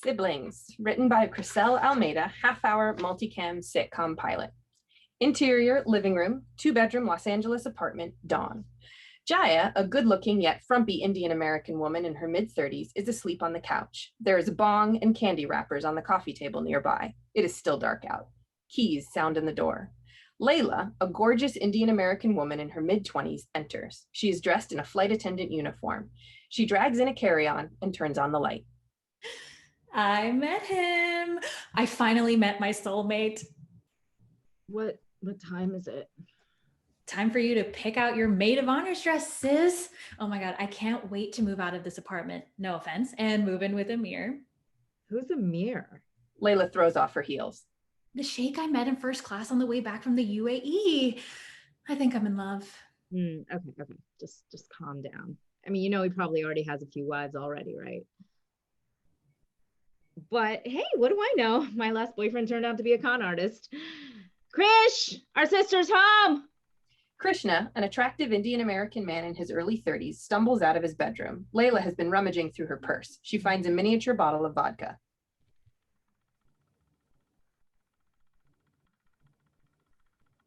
Siblings, written by Chriselle Almeida, half-hour multicam sitcom pilot. Interior, living room, two-bedroom Los Angeles apartment, dawn. Jaya, a good-looking yet frumpy Indian-American woman in her mid-30s, is asleep on the couch. There is a bong and candy wrappers on the coffee table nearby. It is still dark out. Keys sound in the door. Laila, a gorgeous Indian-American woman in her mid-20s, enters. She is dressed in a flight attendant uniform. She drags in a carry-on and turns on the light. I met him. I finally met my soulmate. What time is it? Time for you to pick out your maid of honor dress, sis. Oh my God, I can't wait to move out of this apartment, no offense, and move in with Amir. Who's Amir? Laila throws off her heels. The sheikh I met in first class on the way back from the UAE. I think I'm in love. Okay. Just calm down. I mean, he probably already has a few wives already, right? But hey, what do I know? My last boyfriend turned out to be a con artist. Krish, our sister's home. Krishna, an attractive Indian-American man in his early 30s, stumbles out of his bedroom. Laila has been rummaging through her purse. She finds a miniature bottle of vodka.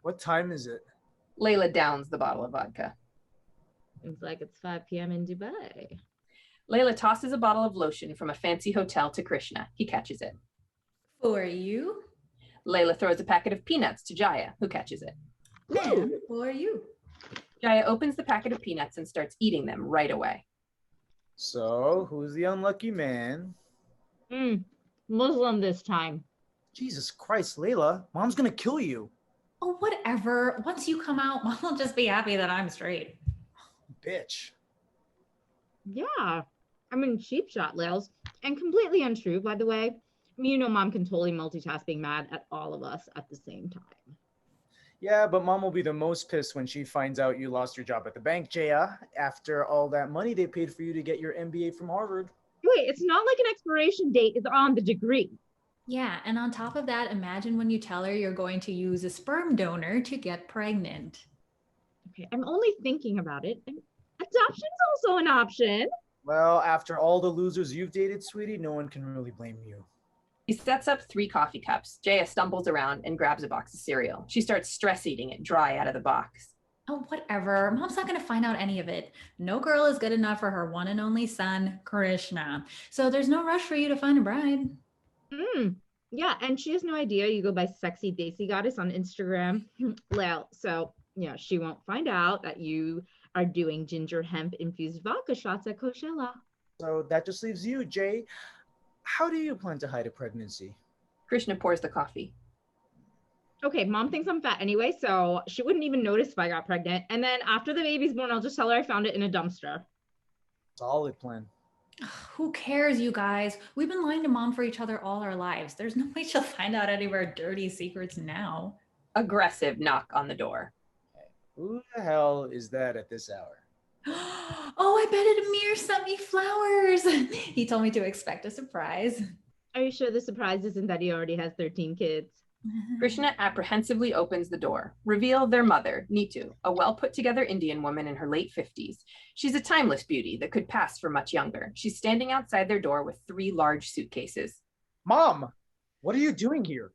What time is it? Laila downs the bottle of vodka. Seems like it's 5 p.m. in Dubai. Laila tosses a bottle of lotion from a fancy hotel to Krishna. He catches it. For you? Laila throws a packet of peanuts to Jaya, who catches it. And for you. Jaya opens the packet of peanuts and starts eating them right away. So, who's the unlucky man? Muslim this time. Jesus Christ, Laila, Mom's gonna kill you. Oh, whatever. Once you come out, Mom will just be happy that I'm straight. Bitch. Yeah. I mean, cheap shot, Lails. And completely untrue, by the way. I mean, Mom can totally multitask being mad at all of us at the same time. Yeah, but Mom will be the most pissed when she finds out you lost your job at the bank, Jaya, after all that money they paid for you to get your MBA from Harvard. Wait, it's not like an expiration date is on the degree. Yeah, and on top of that, imagine when you tell her you're going to use a sperm donor to get pregnant. Okay, I'm only thinking about it. And adoption's also an option. Well, after all the losers you've dated, sweetie, no one can really blame you. He sets up 3 coffee cups. Jaya stumbles around and grabs a box of cereal. She starts stress eating it dry out of the box. Oh, whatever. Mom's not going to find out any of it. No girl is good enough for her one and only son, Krishna. So there's no rush for you to find a bride. Yeah, and she has no idea you go by Sexy Desi Goddess on Instagram. Well, so, she won't find out that you are doing ginger hemp infused vodka shots at Coachella. So that just leaves you, Jay. How do you plan to hide a pregnancy? Krishna pours the coffee. Okay, Mom thinks I'm fat anyway, so she wouldn't even notice if I got pregnant. And then after the baby's born, I'll just tell her I found it in a dumpster. Solid plan. Who cares, you guys? We've been lying to Mom for each other all our lives. There's no way she'll find out any of our dirty secrets now. Aggressive knock on the door. Okay. Who the hell is that at this hour? Oh, I bet Amir sent me flowers. He told me to expect a surprise. Are you sure the surprise isn't that he already has 13 kids? Krishna apprehensively opens the door. Reveal their mother, Nitu, a well-put-together Indian woman in her late 50s. She's a timeless beauty that could pass for much younger. She's standing outside their door with 3 large suitcases. Mom, what are you doing here?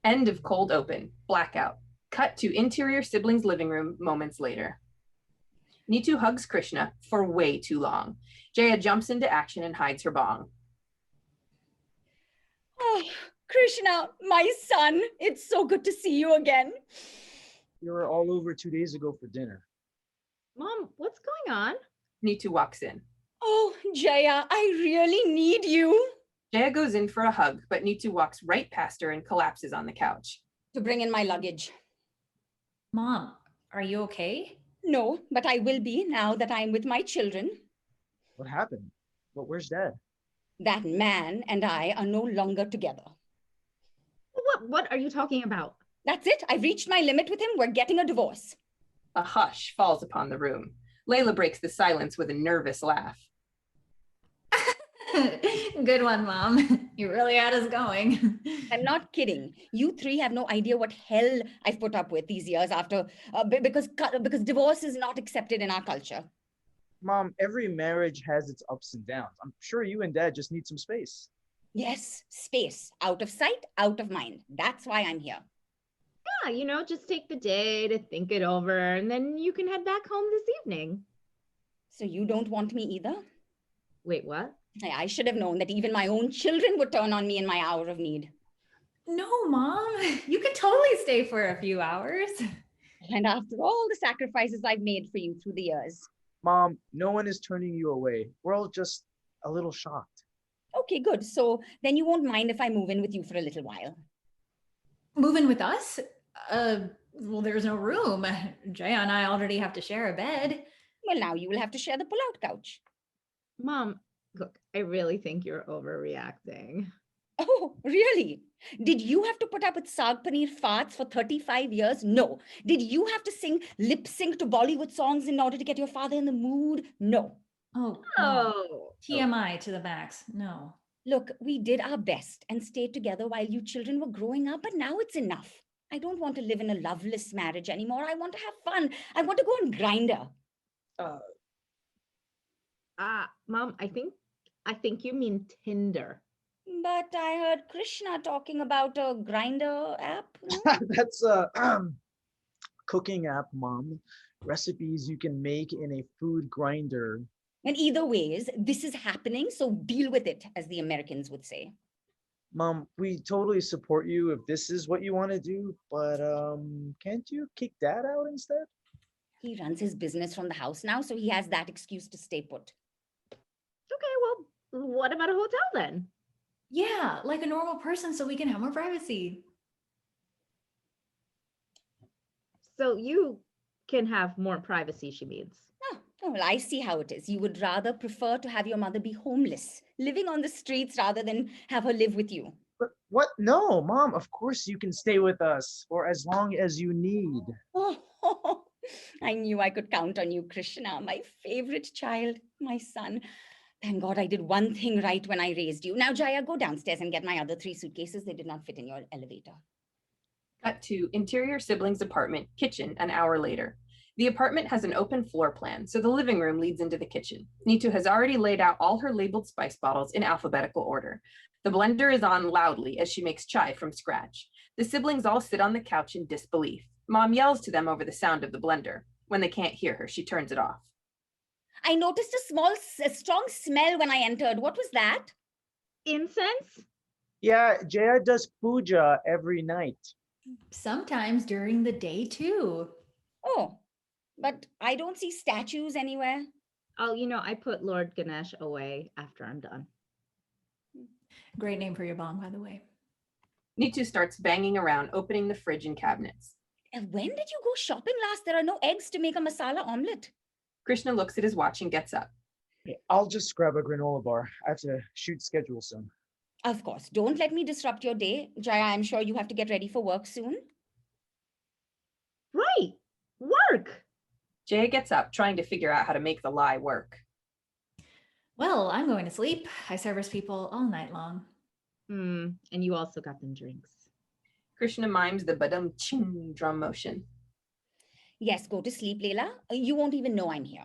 End of cold open. Blackout. Cut to interior siblings' living room moments later. Nitu hugs Krishna for way too long. Jaya jumps into action and hides her bong. Oh, Krishna, my son, it's so good to see you again. You were all over 2 days ago for dinner. Mom, what's going on? Nitu walks in. Oh, Jaya, I really need you. Jaya goes in for a hug, but Nitu walks right past her and collapses on the couch. To bring in my luggage. Mom, are you okay? No, but I will be now that I'm with my children. What happened? But where's Dad? That man and I are no longer together. What are you talking about? That's it. I've reached my limit with him. We're getting a divorce. A hush falls upon the room. Laila breaks the silence with a nervous laugh. Good one, Mom. You really had us going. I'm not kidding. You 3 have no idea what hell I've put up with these years after, because divorce is not accepted in our culture. Mom, every marriage has its ups and downs. I'm sure you and Dad just need some space. Yes, space. Out of sight, out of mind. That's why I'm here. Yeah, just take the day to think it over, and then you can head back home this evening. So you don't want me either? Wait, what? I should have known that even my own children would turn on me in my hour of need. No, Mom, you can totally stay for a few hours. And after all the sacrifices I've made for you through the years. Mom, no one is turning you away. We're all just a little shocked. Okay, good. So then you won't mind if I move in with you for a little while. Move in with us? Well, there's no room. Jaya and I already have to share a bed. Well, now you will have to share the pull-out couch. Mom, look, I really think you're overreacting. Oh, really? Did you have to put up with saag paneer farts for 35 years? No. Did you have to lip sync to Bollywood songs in order to get your father in the mood? No. Oh, Oh. TMI to the max. No. Look, we did our best and stayed together while you children were growing up, but now it's enough. I don't want to live in a loveless marriage anymore. I want to have fun. I want to go on Grindr. Mom, I think you mean Tinder. But I heard Krishna talking about a Grindr app. That's a cooking app, Mom. Recipes you can make in a food grinder. And either ways, this is happening, so deal with it, as the Americans would say. Mom, we totally support you if this is what you want to do, but can't you kick Dad out instead? He runs his business from the house now, so he has that excuse to stay put. Okay, well, what about a hotel then? Yeah, like a normal person so we can have more privacy. So you can have more privacy, she means. Oh, well, I see how it is. You would rather prefer to have your mother be homeless, living on the streets rather than have her live with you. But what? No, Mom, of course you can stay with us for as long as you need. Oh, I knew I could count on you, Krishna, my favorite child, my son. Thank God I did one thing right when I raised you. Now, Jaya, go downstairs and get my other 3 suitcases. They did not fit in your elevator. Cut to interior siblings' apartment, kitchen, an hour later. The apartment has an open floor plan, so the living room leads into the kitchen. Nitu has already laid out all her labeled spice bottles in alphabetical order. The blender is on loudly as she makes chai from scratch. The siblings all sit on the couch in disbelief. Mom yells to them over the sound of the blender. When they can't hear her, she turns it off. I noticed a strong smell when I entered. What was that? Incense? Yeah, Jaya does puja every night. Sometimes during the day too. Oh, but I don't see statues anywhere. Oh, I put Lord Ganesh away after I'm done. Great name for your bong, by the way. Nitu starts banging around, opening the fridge and cabinets. And when did you go shopping last? There are no eggs to make a masala omelette. Krishna looks at his watch and gets up. Okay, I'll just grab a granola bar. I have to shoot schedule soon. Of course. Don't let me disrupt your day. Jaya, I'm sure you have to get ready for work soon. Right. Work. Jaya gets up, trying to figure out how to make the lie work. Well, I'm going to sleep. I service people all night long. And you also got them drinks. Krishna mimes the badum ching drum motion. Yes, go to sleep, Laila. You won't even know I'm here.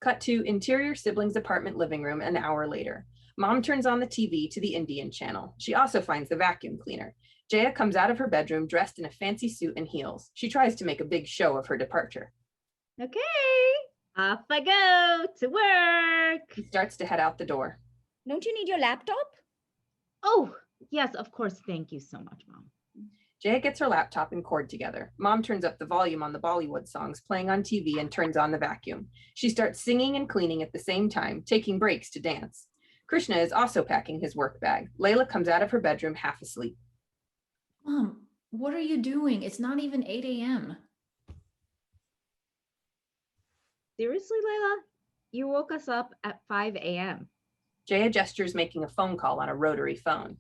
Cut to interior siblings' apartment living room an hour later. Mom turns on the TV to the Indian channel. She also finds the vacuum cleaner. Jaya comes out of her bedroom dressed in a fancy suit and heels. She tries to make a big show of her departure. Okay, off I go to work. She starts to head out the door. Don't you need your laptop? Oh, yes, of course. Thank you so much, Mom. Jaya gets her laptop and cord together. Mom turns up the volume on the Bollywood songs playing on TV and turns on the vacuum. She starts singing and cleaning at the same time, taking breaks to dance. Krishna is also packing his work bag. Laila comes out of her bedroom half asleep. Mom, what are you doing? It's not even 8 a.m. Seriously, Laila? You woke us up at 5 a.m. Jaya gestures, making a phone call on a rotary phone.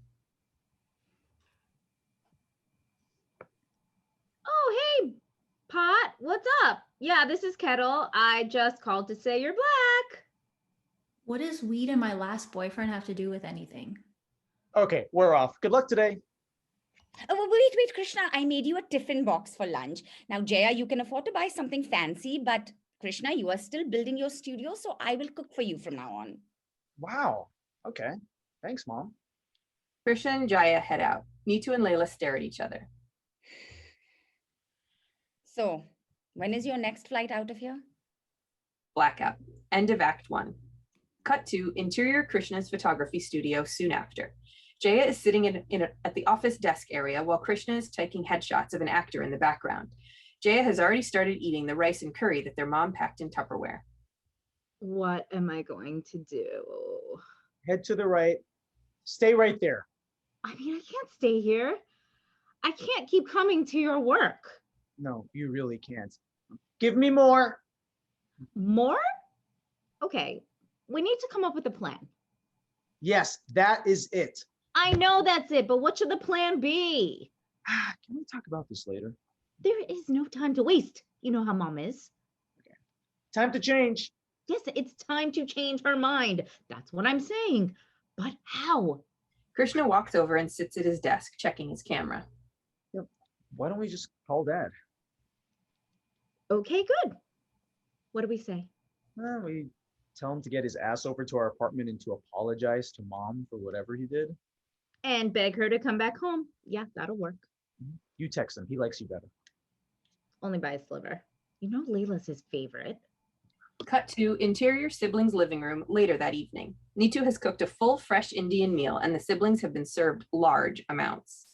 Oh, hey, Pot, what's up? Yeah, this is Kettle. I just called to say you're black. What does weed and my last boyfriend have to do with anything? Okay, we're off. Good luck today. Oh, wait, Krishna. I made you a tiffin box for lunch. Now, Jaya, you can afford to buy something fancy, but Krishna, you are still building your studio, so I will cook for you from now on. Wow. Okay. Thanks, Mom. Krishna and Jaya head out. Nitu and Laila stare at each other. So, when is your next flight out of here? Blackout. End of Act 1. Cut to interior Krishna's photography studio soon after. Jaya is sitting at the office desk area while Krishna is taking headshots of an actor in the background. Jaya has already started eating the rice and curry that their mom packed in Tupperware. What am I going to do? Head to the right. Stay right there. I mean, I can't stay here. I can't keep coming to your work. No, you really can't. Give me more. More? Okay, we need to come up with a plan. Yes, that is it. I know that's it, but what should the plan be? Can we talk about this later? There is no time to waste. You know how Mom is. Time to change. Yes, it's time to change her mind. That's what I'm saying. But how? Krishna walks over and sits at his desk, checking his camera. Why don't we just call Dad? Okay, good. What do we say? We tell him to get his ass over to our apartment and to apologize to Mom for whatever he did. And beg her to come back home. Yeah, that'll work. You text him. He likes you better. Only by a sliver. You know Layla's his favorite. Cut to interior siblings' living room later that evening. Nitu has cooked a full, fresh Indian meal, and the siblings have been served large amounts.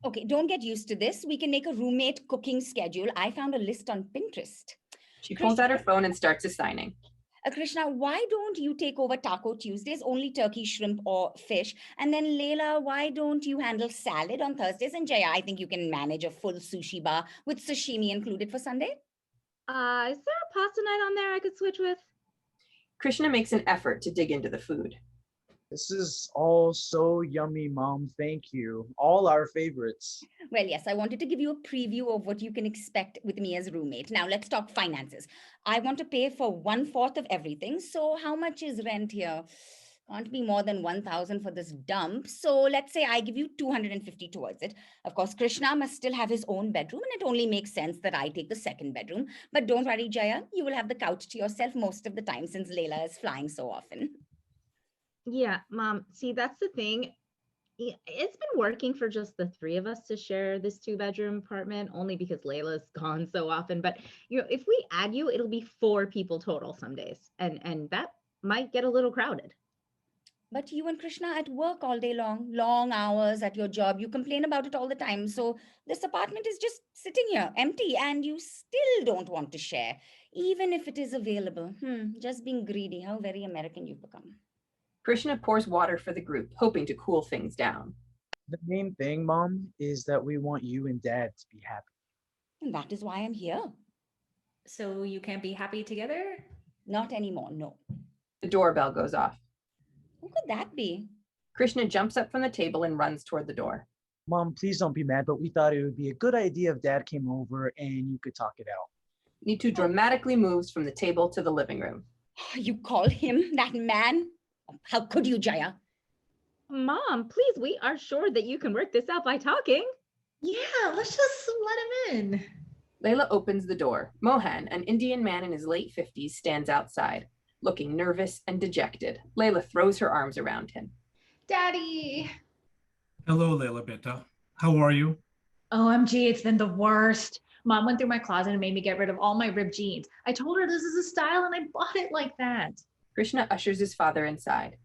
Okay, don't get used to this. We can make a roommate cooking schedule. I found a list on Pinterest. She pulls out her phone and starts assigning. Krishna, why don't you take over Taco Tuesdays, only turkey, shrimp, or fish? And then Laila, why don't you handle salad on Thursdays? And Jaya, I think you can manage a full sushi bar with sashimi included for Sunday. Is there a pasta night on there I could switch with? Krishna makes an effort to dig into the food. This is all so yummy, Mom. Thank you. All our favorites. Well, yes, I wanted to give you a preview of what you can expect with me as roommate. Now, let's talk finances. I want to pay for 1/4 of everything. So how much is rent here? Can't be more than 1,000 for this dump. So let's say I give you 250 towards it. Of course, Krishna must still have his own bedroom, and it only makes sense that I take the second bedroom. But don't worry, Jaya, you will have the couch to yourself most of the time since Laila is flying so often. Yeah, Mom, see, that's the thing. It's been working for just the three of us to share this 2-bedroom apartment, only because Layla's gone so often. But if we add you, it'll be 4 people total some days, and that might get a little crowded. But you and Krishna at work all day long hours at your job. You complain about it all the time. So this apartment is just sitting here empty, and you still don't want to share, even if it is available. Just being greedy. How very American you've become. Krishna pours water for the group, hoping to cool things down. The main thing, Mom, is that we want you and Dad to be happy. And that is why I'm here. So you can't be happy together? Not anymore, no. The doorbell goes off. Who could that be? Krishna jumps up from the table and runs toward the door. Mom, please don't be mad, but we thought it would be a good idea if Dad came over and you could talk it out. Nitu dramatically moves from the table to the living room. You call him that man? How could you, Jaya? Mom, please, we are sure that you can work this out by talking. Yeah, let's just let him in. Laila opens the door. Mohan, an Indian man in his late 50s, stands outside, looking nervous and dejected. Laila throws her arms around him. Daddy. Hello, Laila Beta. How are you? OMG, it's been the worst. Mom went through my closet and made me get rid of all my ripped jeans. I told her this is a style and I bought it like that. Krishna ushers his father inside.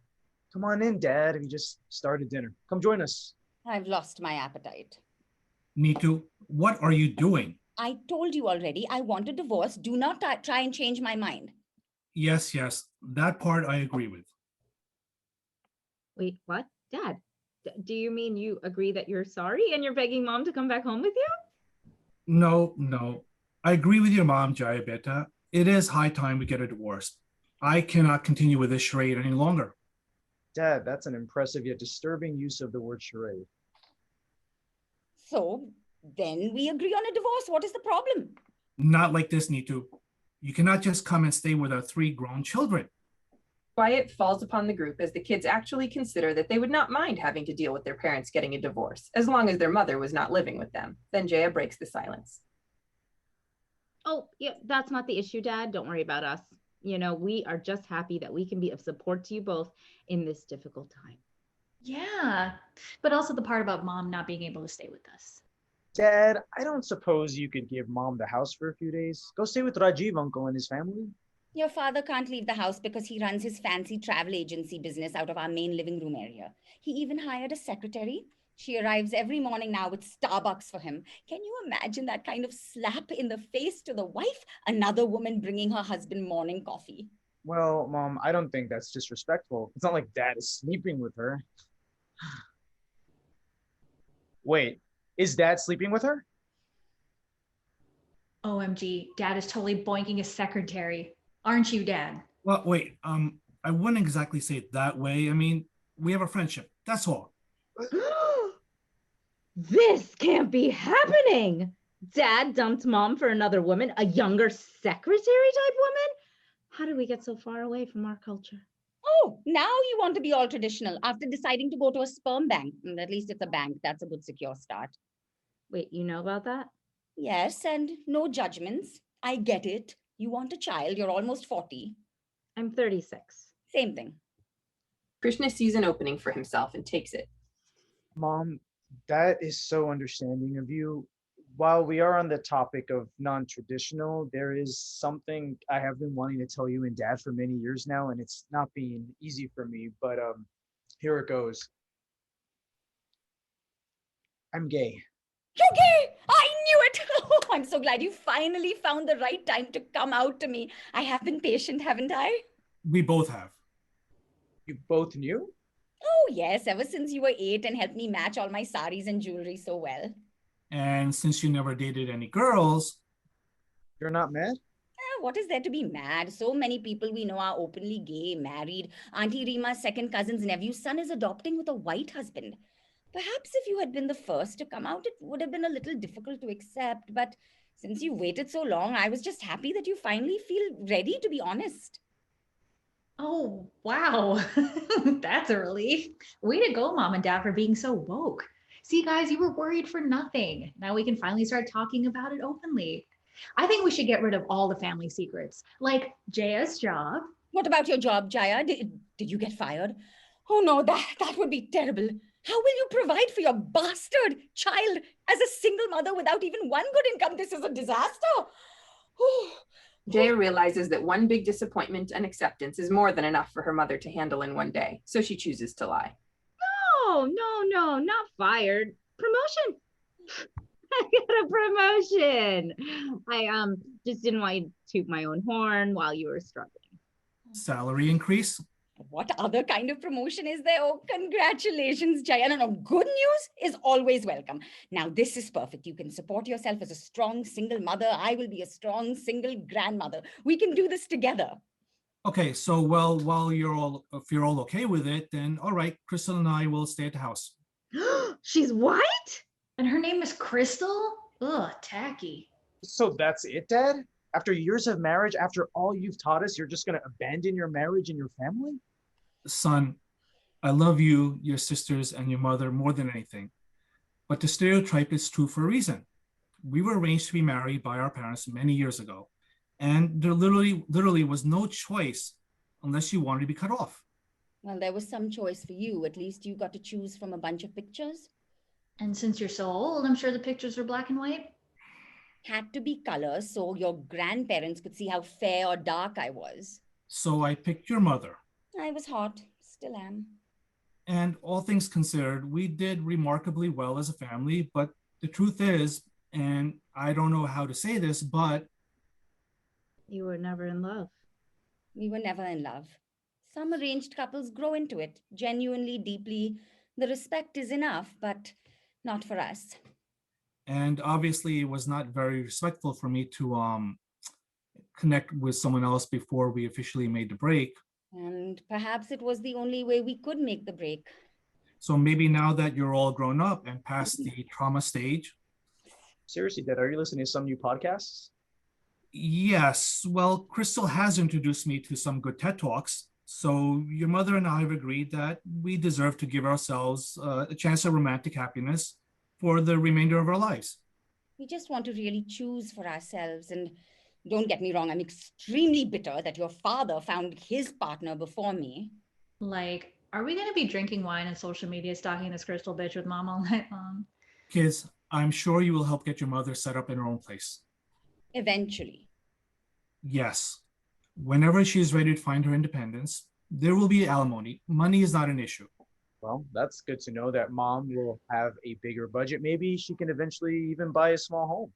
Come on in, Dad. We just started dinner. Come join us. I've lost my appetite. Nitu, what are you doing? I told you already, I want a divorce. Do not try and change my mind. Yes, that part I agree with. Wait, what? Dad, do you mean you agree that you're sorry and you're begging Mom to come back home with you? No. I agree with your mom, Jaya Beta. It is high time we get a divorce. I cannot continue with this charade any longer. Dad, that's an impressive yet disturbing use of the word charade. So then we agree on a divorce. What is the problem? Not like this, Nitu. You cannot just come and stay with our 3 grown children. Quiet falls upon the group as the kids actually consider that they would not mind having to deal with their parents getting a divorce, as long as their mother was not living with them. Then Jaya breaks the silence. Oh, yeah, that's not the issue, Dad. Don't worry about us. We are just happy that we can be of support to you both in this difficult time. Yeah, but also the part about mom not being able to stay with us. Dad, I don't suppose you could give Mom the house for a few days. Go stay with Rajiv uncle and his family. Your father can't leave the house because he runs his fancy travel agency business out of our main living room area. He even hired a secretary. She arrives every morning now with Starbucks for him. Can you imagine that kind of slap in the face to the wife? Another woman bringing her husband morning coffee. Well, Mom, I don't think that's disrespectful. It's not like Dad is sleeping with her. Wait, is Dad sleeping with her? OMG, Dad is totally boinking his secretary. Aren't you, Dad? Well, wait, I wouldn't exactly say it that way. I mean, we have a friendship. That's all. This can't be happening. Dad dumped Mom for another woman, a younger secretary type woman? How did we get so far away from our culture? Oh, now you want to be all traditional after deciding to go to a sperm bank. At least it's a bank. That's a good secure start. Wait, you know about that? Yes, and no judgments. I get it. You want a child. You're almost 40. I'm 36. Same thing. Krishna sees an opening for himself and takes it. Mom, that is so understanding of you. While we are on the topic of non-traditional, there is something I have been wanting to tell you and Dad for many years now, and it's not been easy for me, but here it goes. I'm gay. You're gay! I knew it! Oh, I'm so glad you finally found the right time to come out to me. I have been patient, haven't I? We both have. You both knew? Oh, yes, ever since you were 8 and helped me match all my saris and jewelry so well. And since you never dated any girls, You're not mad? What is there to be mad? So many people we know are openly gay, married. Auntie Rima's second cousin's nephew's son is adopting with a white husband. Perhaps if you had been the first to come out, it would have been a little difficult to accept. But since you waited so long, I was just happy that you finally feel ready to be honest. Oh, wow. That's a relief. Way to go, Mom and Dad, for being so woke. See, guys, you were worried for nothing. Now we can finally start talking about it openly. I think we should get rid of all the family secrets, like Jaya's job. What about your job, Jaya? Did you get fired? Oh no, that would be terrible. How will you provide for your bastard child as a single mother without even one good income? This is a disaster. Jaya realizes that one big disappointment and acceptance is more than enough for her mother to handle in one day, so she chooses to lie. No, not fired. Promotion. I got a promotion. I just didn't want you to toot my own horn while you were struggling. salary increase. What other kind of promotion is there? Oh, congratulations, Jaya. No, good news is always welcome. Now, this is perfect. You can support yourself as a strong single mother. I will be a strong single grandmother. We can do this together. Okay, so well, if you're all okay with it, then all right, Crystal and I will stay at the house. She's white? And her name is Crystal? Ugh, tacky. So that's it, Dad? After years of marriage, after all you've taught us, you're just going to abandon your marriage and your family? Son, I love you, your sisters, and your mother more than anything. But the stereotype is true for a reason. We were arranged to be married by our parents many years ago, and there literally was no choice unless you wanted to be cut off. Well, there was some choice for you. At least you got to choose from a bunch of pictures. And since you're so old, I'm sure the pictures were black and white. Had to be color so your grandparents could see how fair or dark I was. So I picked your mother. I was hot, still am. And all things considered, we did remarkably well as a family, but the truth is, and I don't know how to say this, but You were never in love. We were never in love. Some arranged couples grow into it, genuinely, deeply. The respect is enough, but not for us. and obviously it was not very respectful for me to connect with someone else before we officially made the break. And perhaps it was the only way we could make the break. So maybe now that you're all grown up and past the trauma stage. Seriously, Dad, are you listening to some new podcasts? Yes, well, Crystal has introduced me to some good TED Talks. So your mother and I have agreed that we deserve to give ourselves a chance of romantic happiness for the remainder of our lives. We just want to really choose for ourselves. And Don't get me wrong, I'm extremely bitter that your father found his partner before me. Like, are we going to be drinking wine and social media stalking this crystal bitch with mom all night long? Kids, I'm sure you will help get your mother set up in her own place. Eventually. Yes. Whenever she is ready to find her independence, there will be alimony. Money is not an issue. Well, that's good to know that mom will have a bigger budget. Maybe she can eventually even buy a small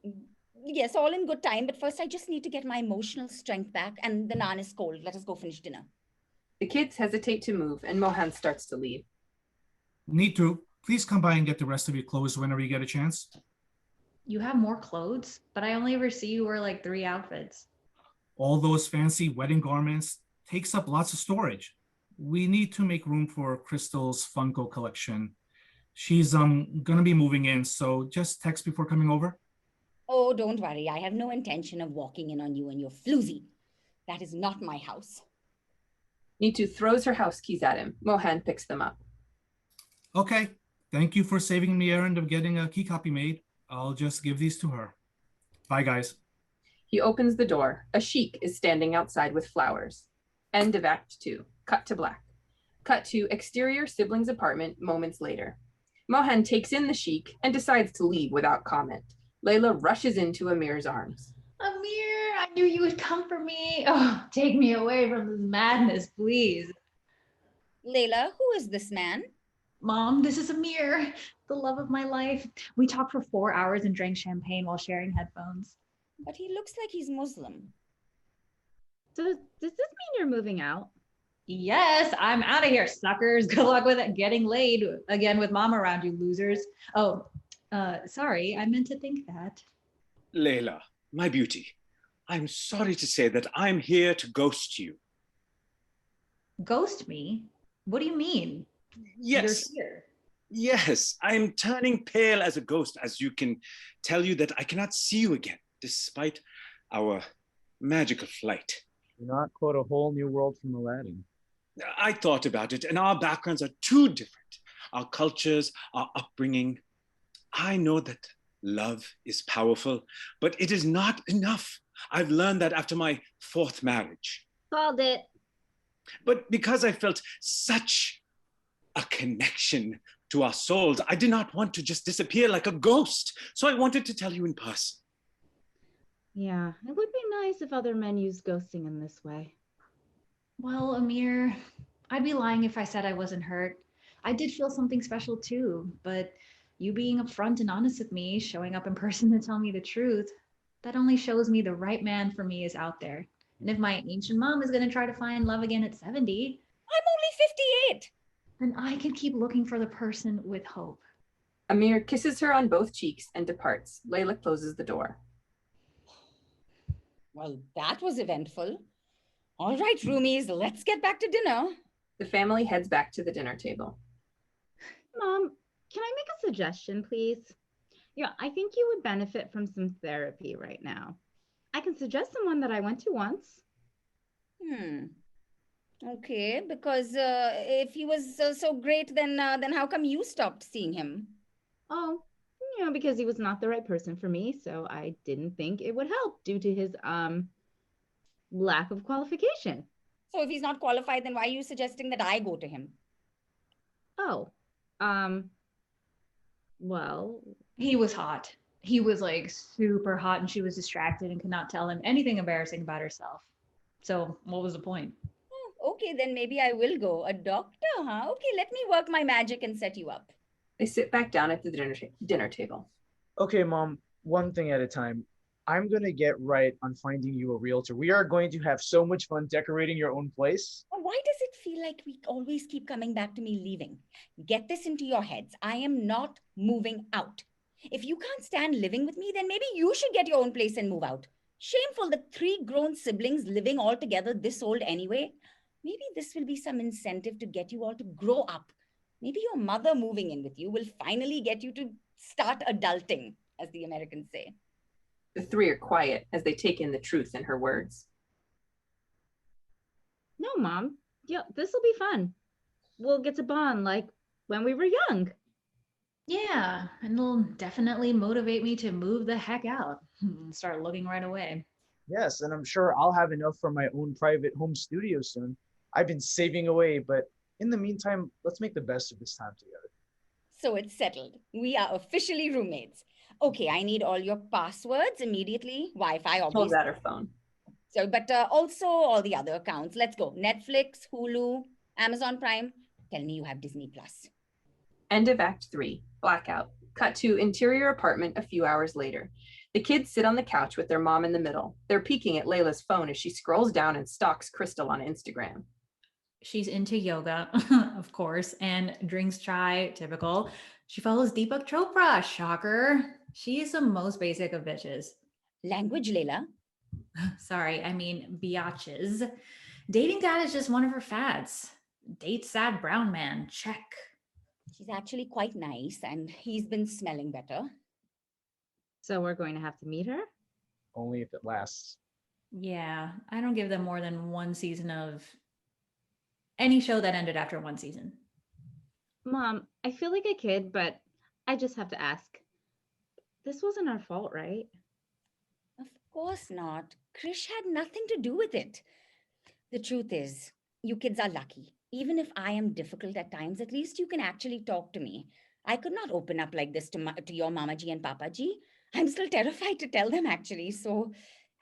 home. Yes, all in good time, but first I just need to get my emotional strength back, and the naan is cold. Let us go finish dinner. The kids hesitate to move, and Mohan starts to leave. Nitu, please come by and get the rest of your clothes whenever you get a chance. You have more clothes, but I only ever see you wear like 3 outfits. All those fancy wedding garments takes up lots of storage. We need to make room for Crystal's Funko collection. She's gonna be moving in, so just text before coming over. Oh, don't worry. I have no intention of walking in on you and your floozy. That is not my house. Nitu throws her house keys at him. Mohan picks them up. Okay, thank you for saving me the errand of getting a key copy made. I'll just give these to her. Bye, guys. He opens the door. A sheik is standing outside with flowers. End of Act 2. Cut to black. Cut to exterior siblings' apartment moments later. Mohan takes in the sheik and decides to leave without comment. Laila rushes into Amir's arms. Amir, I knew you would come for me. Oh, take me away from this madness, please. Laila, who is this man? Mom, this is Amir, the love of my life. We talked for 4 hours and drank champagne while sharing headphones. But he looks like he's Muslim. So does this mean you're moving out? Yes, I'm out of here, suckers. Good luck with it getting laid again with mom around, you losers. Oh, sorry, I meant to think that. Laila, my beauty, I'm sorry to say that I'm here to ghost you. Ghost me? What do you mean? Yes. You're here. Yes, I'm turning pale as a ghost, as you can tell you that I cannot see you again, despite our magical flight. Do not quote A Whole New World from Aladdin. I thought about it, and our backgrounds are too different. Our cultures, our upbringing. I know that love is powerful, but it is not enough. I've learned that after my 4th marriage. Called it. But because I felt such a connection to our souls, I did not want to just disappear like a ghost. So I wanted to tell you in person. Yeah, it would be nice if other men used ghosting in this way. Well, Amir, I'd be lying if I said I wasn't hurt. I did feel something special too, but you being upfront and honest with me, showing up in person to tell me the truth, that only shows me the right man for me is out there. And if my ancient mom is going to try to find love again at 70, I'm only 58. then I can keep looking for the person with hope. Amir kisses her on both cheeks and departs. Laila closes the door. Well, that was eventful. All right, roomies, let's get back to dinner. The family heads back to the dinner table. Mom, can I make a suggestion, please? Yeah, I think you would benefit from some therapy right now. I can suggest someone that I went to once. Okay, because if he was so great, then how come you stopped seeing him? Oh, because he was not the right person for me, so I didn't think it would help due to his lack of qualification. So if he's not qualified, then why are you suggesting that I go to him? Oh, well, He was hot. He was like super hot and she was distracted and could not tell him anything embarrassing about herself. So what was the point? Oh, okay, then maybe I will go. A doctor, huh? Okay, let me work my magic and set you up. They sit back down at the dinner table. Okay, Mom, one thing at a time. I'm going to get right on finding you a realtor. We are going to have so much fun decorating your own place. Why does it feel like we always keep coming back to me leaving? Get this into your heads. I am not moving out. If you can't stand living with me, then maybe you should get your own place and move out. Shameful that 3 grown siblings living all together this old anyway. Maybe this will be some incentive to get you all to grow up. Maybe your mother moving in with you will finally get you to start adulting, as the Americans say. The 3 are quiet as they take in the truth in her words. no, Mom. Yeah, this will be fun. We'll get to bond like when we were young. Yeah, and it'll definitely motivate me to move the heck out and start looking right away. Yes, and I'm sure I'll have enough for my own private home studio soon. I've been saving away, but in the meantime, let's make the best of this time together. So it's settled. We are officially roommates. Okay, I need all your passwords immediately. Wi-Fi, Pulls obviously. out her phone. So, but also all the other accounts. Let's go. Netflix, Hulu, Amazon Prime. Tell me you have Disney Plus. End of Act 3. Blackout. Cut to interior apartment a few hours later. The kids sit on the couch with their mom in the middle. They're peeking at Layla's phone as she scrolls down and stalks Crystal on Instagram. She's into yoga, of course, and drinks chai, typical. She follows Deepak Chopra, shocker. She is the most basic of bitches. Language, Laila. Sorry, I mean biatches. Dating dad is just one of her fads. Date sad brown man, check. She's actually quite nice and he's been smelling better. So we're going to have to meet her? Only if it lasts. Yeah, I don't give them more than one season of any show that ended after one season. Mom, I feel like a kid, but I just have to ask. This wasn't our fault, right? Of course not. Krish had nothing to do with it. The truth is, you kids are lucky. Even if I am difficult at times, at least you can actually talk to me. I could not open up like this to your Mamaji and Papaji. I'm still terrified to tell them actually. So,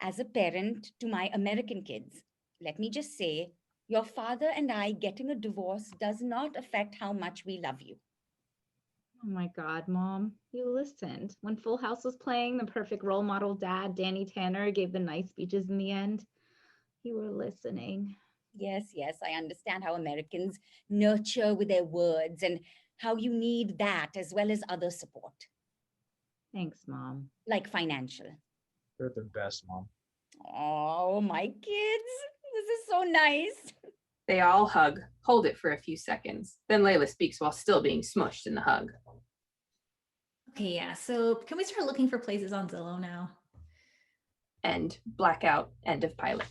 as a parent to my American kids, let me just say, your father and I getting a divorce does not affect how much we love you. Oh my God, Mom, you listened. When Full House was playing, the perfect role model dad, Danny Tanner, gave the nice speeches in the end. You were listening. Yes, yes, I understand how Americans nurture with their words and how you need that as well as other support, Thanks, Mom. like financial. You're the best, Mom. Oh, my kids. This is so nice. They all hug, hold it for a few seconds. Then Layla speaks while still being smushed in the hug. Okay, yeah, so can we start looking for places on Zillow now? End. Blackout. End of pilot.